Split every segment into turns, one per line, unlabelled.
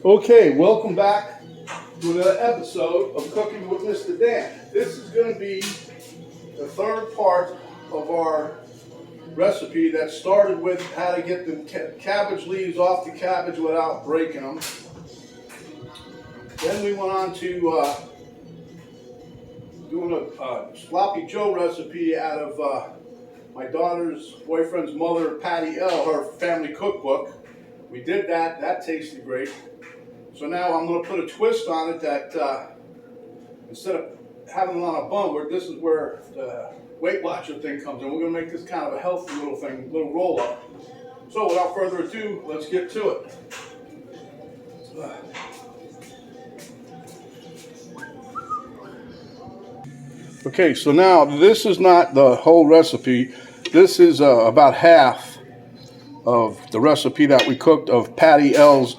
Okay, welcome back to another episode of Cooking with Mr. Dan. This is going to be the third part of our recipe that started with how to get the cabbage leaves off the cabbage without breaking them. Then we went on to doing a sloppy Joe recipe out of my daughter's boyfriend's mother, Patti L, her family cookbook. We did that. That tasted great. So now I'm going to put a twist on it that instead of having it on a bun, this is where the Weight Watcher thing comes in. We're going to make this kind of a healthy little thing, little roll up. So without further ado, let's get to it. Okay, so now this is not the whole recipe. This is about half of the recipe that we cooked of Patti L's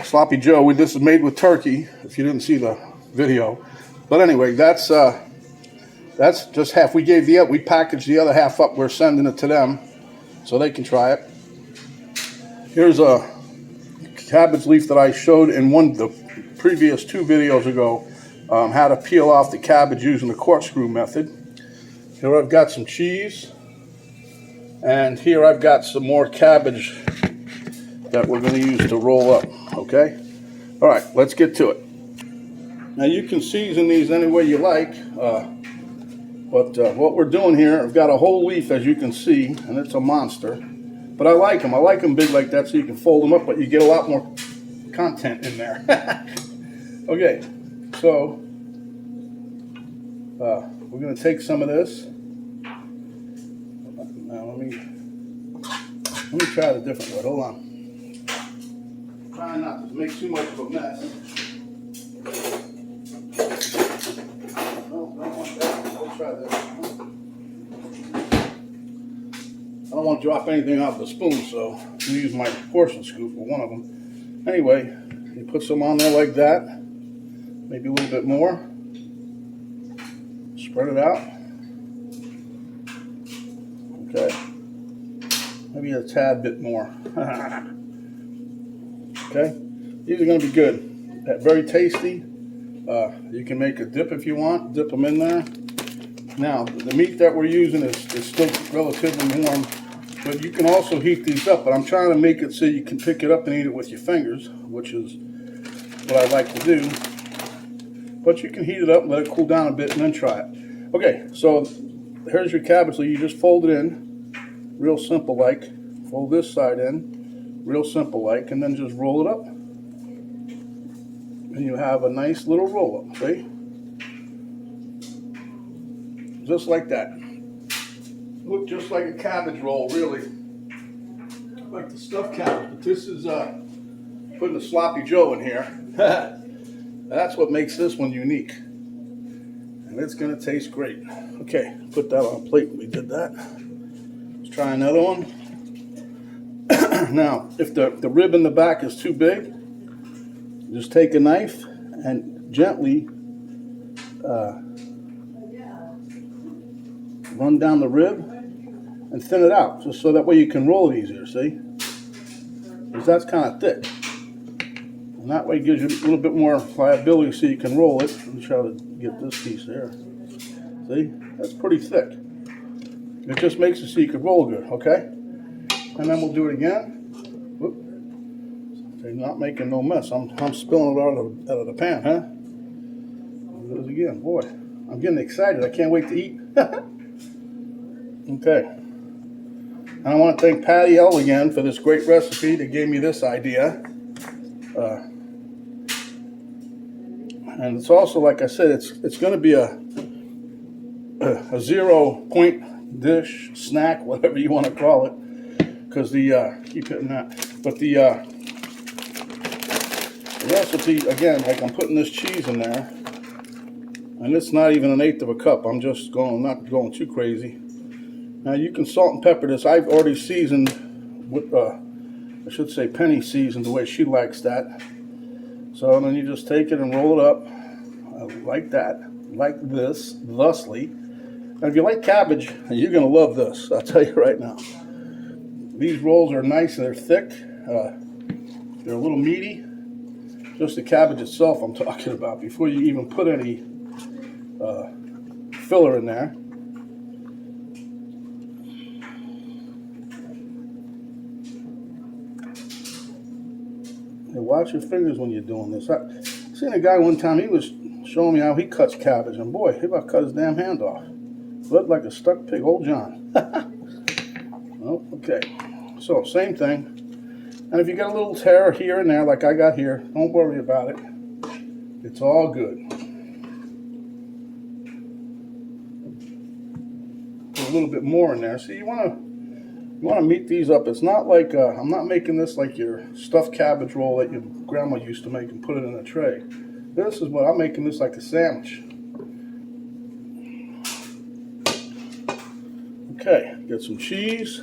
sloppy Joe. This is made with turkey, if you didn't see the video. But anyway, that's just half. We packaged the other half up. We're sending it to them so they can try it. Here's a cabbage leaf that I showed in the previous two videos ago, how to peel off the cabbage using the corkscrew method. Here I've got some cheese, and here I've got some more cabbage that we're going to use to roll up. Okay? All right, let's get to it. Now you can season these any way you like, but what we're doing here, I've got a whole leaf, as you can see, and it's a monster. But I like them. I like them big like that so you can fold them up, but you get a lot more content in there. Okay, so we're going to take some of this. Now let me try it a different way. Hold on. Try not to make too much of a mess. No, don't want that. Let's try this. I don't want to drop anything off the spoon, so I'm going to use my portion scoop for one of them. Anyway, you put some on there like that. Maybe a little bit more. Spread it out. Okay. Maybe a tad bit more. Okay. These are going to be good. Very tasty. You can make a dip if you want. Dip them in there. Now, the meat that we're using is still relatively warm, but you can also heat these up. But I'm trying to make it so you can pick it up and eat it with your fingers, which is what I like to do. But you can heat it up and let it cool down a bit and then try it. Okay, so here's your cabbage. You just fold it in, real simple like. Fold this side in, real simple like, and then just roll it up. And you have a nice little roll up, see? Just like that. Look just like a cabbage roll, really. Like the stuffed cabbage, but this is putting a sloppy Joe in here. That's what makes this one unique. And it's going to taste great. Okay, put that on a plate. We did that. Let's try another one. Now, if the rib in the back is too big, just take a knife and gently run down the rib and thin it out, just so that way you can roll it easier, see? Because that's kind of thick. And that way it gives you a little bit more pliability so you can roll it. Let me try to get this piece there. See? That's pretty thick. It just makes it so you can roll good, okay? And then we'll do it again. Whoop. So not making no mess. I'm spilling it out of the pan, huh? We'll do it again. Boy, I'm getting excited. I can't wait to eat. Okay. And I want to thank Patti L again for this great recipe that gave me this idea. And it's also, like I said, it's going to be a 0-point dish, snack, whatever you want to call it. Because keep hitting that. But the recipe, again, like I'm putting this cheese in there, and it's not even 1/8 of a cup. I'm just not going too crazy. Now you can salt and pepper this. I've already seasoned with, I should say Penny seasoned the way she likes that. So then you just take it and roll it up like that, like this, thusly. And if you like cabbage, you're going to love this. I'll tell you right now. These rolls are nice and they're thick. They're a little meaty. Just the cabbage itself I'm talking about, before you even put any filler in there. Hey, watch your fingers when you're doing this. I seen a guy one time, he was showing me how he cuts cabbage, and boy, he about cut his damn hand off. Looked like a stuck pig, old John. Oh, okay, so same thing. And if you get a little tear here and there, like I got here, don't worry about it. It's all good. Put a little bit more in there. See, you want to meet these up. It's not like I'm not making this like your stuffed cabbage roll that your grandma used to make and put it in a tray. This is what I'm making this like a sandwich. Okay, get some cheese.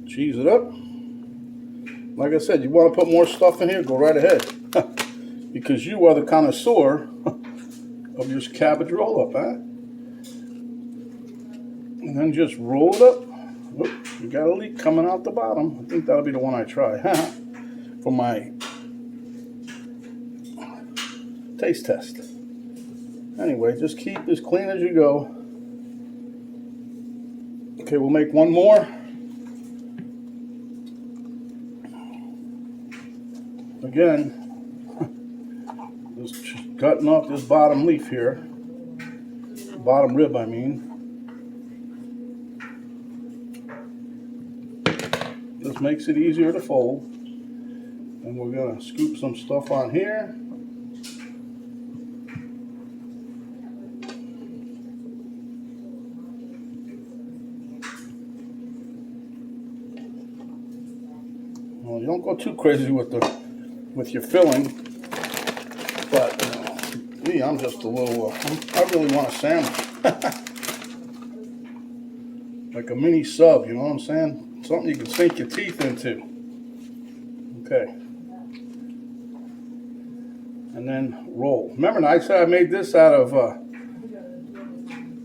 Cheese it up. Like I said, you want to put more stuff in here, go right ahead. Because you are the connoisseur of your cabbage roll-up, huh? And then just roll it up. Oop, you got a leak coming out the bottom. I think that'll be the one I try. For my taste test. Anyway, just keep as clean as you go. Okay, we'll make one more. Again, just cutting off this bottom leaf here, bottom rib I mean. This makes it easier to fold. And we're going to scoop some stuff on here. Well, you don't go too crazy with your filling, but me, I'm just a little, I really want a sandwich. Like a mini sub, you know what I'm saying? Something you can sink your teeth into. Okay. And then roll. Remember, I said I made this out of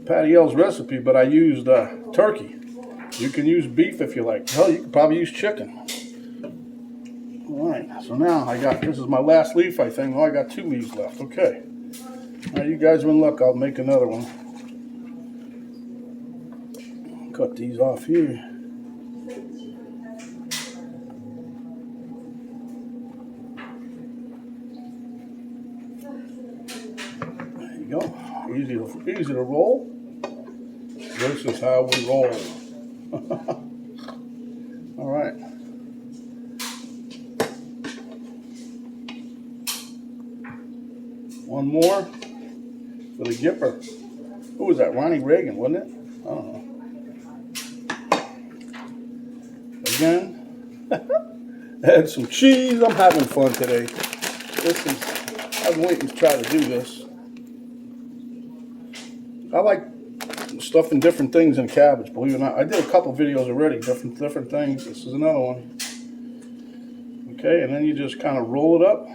Patti L's recipe, but I used turkey. You can use beef if you like. Hell, you can probably use chicken. Alright, so now this is my last leaf, I think. Well, I got 2 leaves left. Okay. Now you guys are in luck. I'll make another one. Cut these off here. There you go. Easy to roll. This is how we roll. Alright. One more for the Gipper. Who was that? Ronnie Reagan, wasn't it? I don't know. Again, add some cheese. I'm having fun today. I've been waiting to try to do this. I like stuffing different things in cabbage, believe it or not. I did a couple videos already, different things. This is another one. Okay, and then you just kind of roll it up.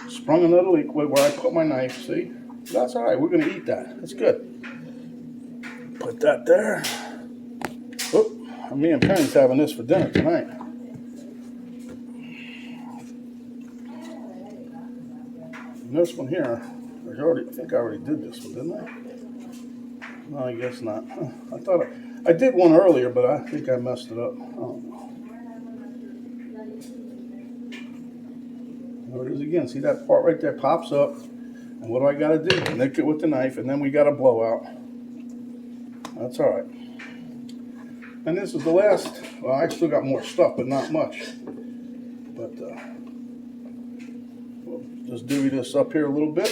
Sprung another leak where I put my knife, see? That's all right, we're going to eat that. That's good. Put that there. Oop, me and Penny's having this for dinner tonight. And this one here, I think I already did this one, didn't I? No, I guess not. I thought I did one earlier, but I think I messed it up. I don't know. There it is again. See that part right there pops up. And what do I got to do? Nick it with the knife, and then we got a blowout. That's all right. And this is the last. Well, I still got more stuff, but not much. But we'll just divvy this up here a little bit.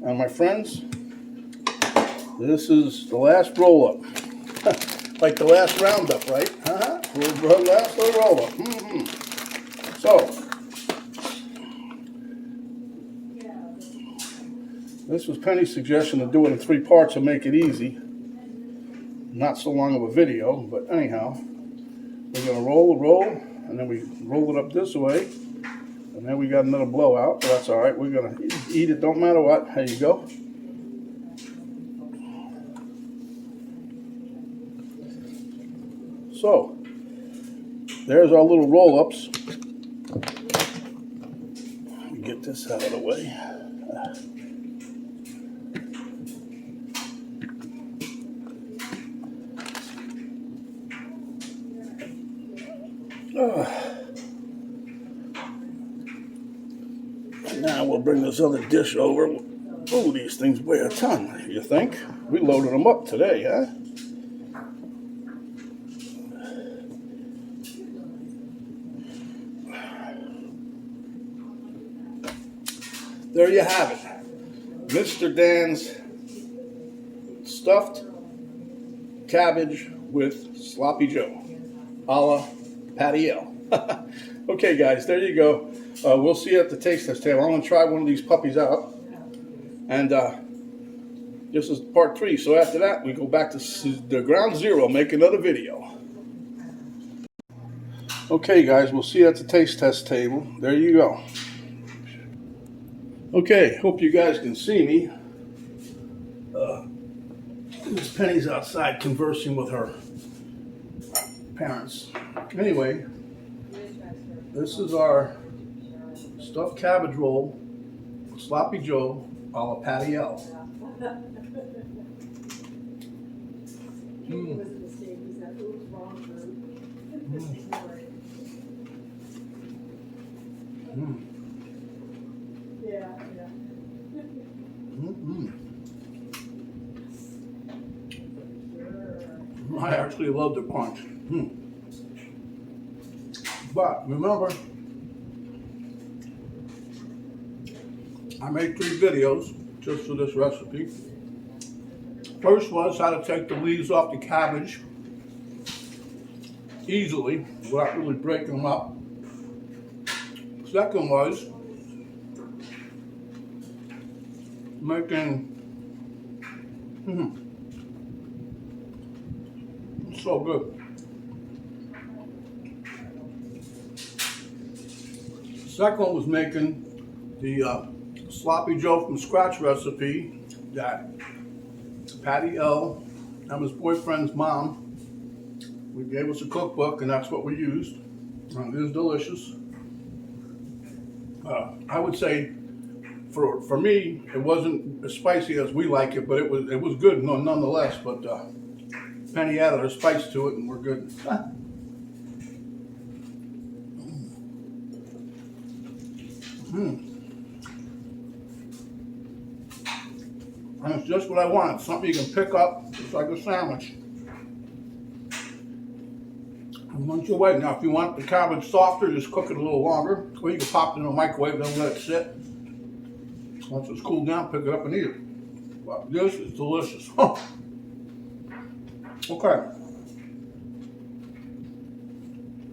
And my friends, this is the last roll-up. Like the last roundup, right? Last little roll-up. So, this was Penny's suggestion to do it in 3 parts and make it easy. Not so long of a video, but anyhow, we're going to roll, and then we roll it up this way, and And then we got another blowout, but that's all right. We're gonna eat it, don't matter what. There you go. So, there's our little roll-ups. Get this out of the way. Now we'll bring this other dish over. Oh, these things weigh a ton, you think? We loaded them up today, huh? There you have it. Mr. Dan's stuffed cabbage with Sloppy Joe, a la Patti L. Okay, guys, there you go. We'll see you at the taste test table. I'm going to try one of these puppies out. And this is part 3. So after that, we go back to the ground zero, make another video. Okay, guys, we'll see you at the taste test table. There you go. Okay, hope you guys can see me. Miss Penny's outside conversing with her parents. Anyway, this is our stuffed cabbage roll, Sloppy Joe, a la Patti L. I actually love the punch. But remember, I made 3 videos just for this recipe. First was how to take the leaves off the cabbage easily without really breaking them up. Second was making so good. Second one was making the Sloppy Joe from scratch recipe that Patti L and his boyfriend's mom, we gave us a cookbook and that's what we used. And it is delicious. I would say for me, it wasn't as spicy as we like it, but it was good nonetheless. But Penny added her spice to it, and we're good. And it's just what I wanted. Something you can pick up, just like a sandwich. And once you wait, now if you want the cabbage softer, just cook it a little longer. Or you can pop it in the microwave, then let it sit. Once it's cooled down, pick it up and eat it. But this is delicious. Okay.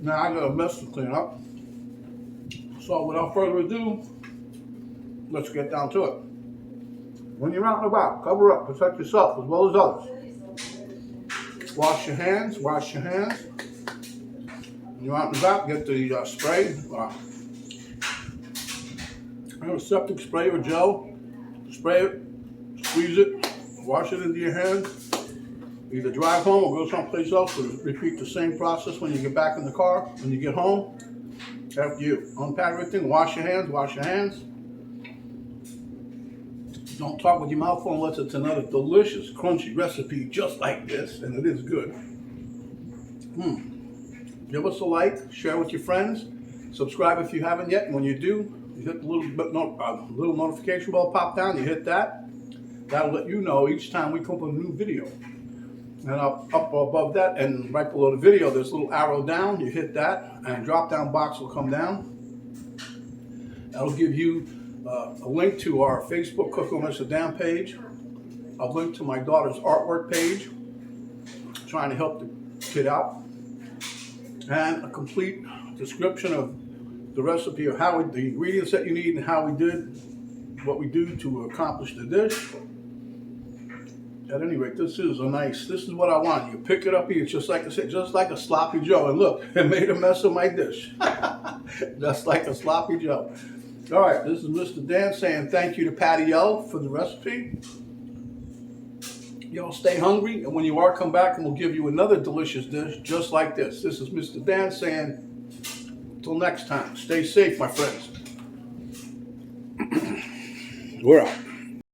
Now I got a mess to clean up. So without further ado, let's get down to it. When you're out and about, cover up, protect yourself as well as others. Wash your hands, wash your hands. When you're out and about, get the spray. Antiseptic spray or gel. Spray it, squeeze it, wash it into your hands. Either drive home or go someplace else, or repeat the same process when you get back in the car. When you get home, after you unpack everything, wash your hands, wash your hands. Don't talk with your mouth full unless it's another delicious, crunchy recipe just like this, and it is good. Give us a like, share with your friends, subscribe if you haven't yet, and when you do, you hit the little notification bell pop down, you hit that. That'll let you know each time we come up with a new video. And up above that and right below the video, there's a little arrow down. You hit that and a drop down box will come down. That'll give you a link to our Facebook Cook on Mr. Dan page, a link to my daughter's artwork page, trying to help the kid out, and a complete description of the recipe of the ingredients that you need and how we did what we do to accomplish the dish. At any rate, this is what I want. You pick it up, eat it just like I said, just like a Sloppy Joe. And look, it made a mess of my dish. Just like a sloppy Joe. All right, this is Mr. Dan saying thank you to Patti L for the recipe. Y'all stay hungry, and when you are, come back and we'll give you another delicious dish just like this. This is Mr. Dan saying, until next time, stay safe, my friends. We're out.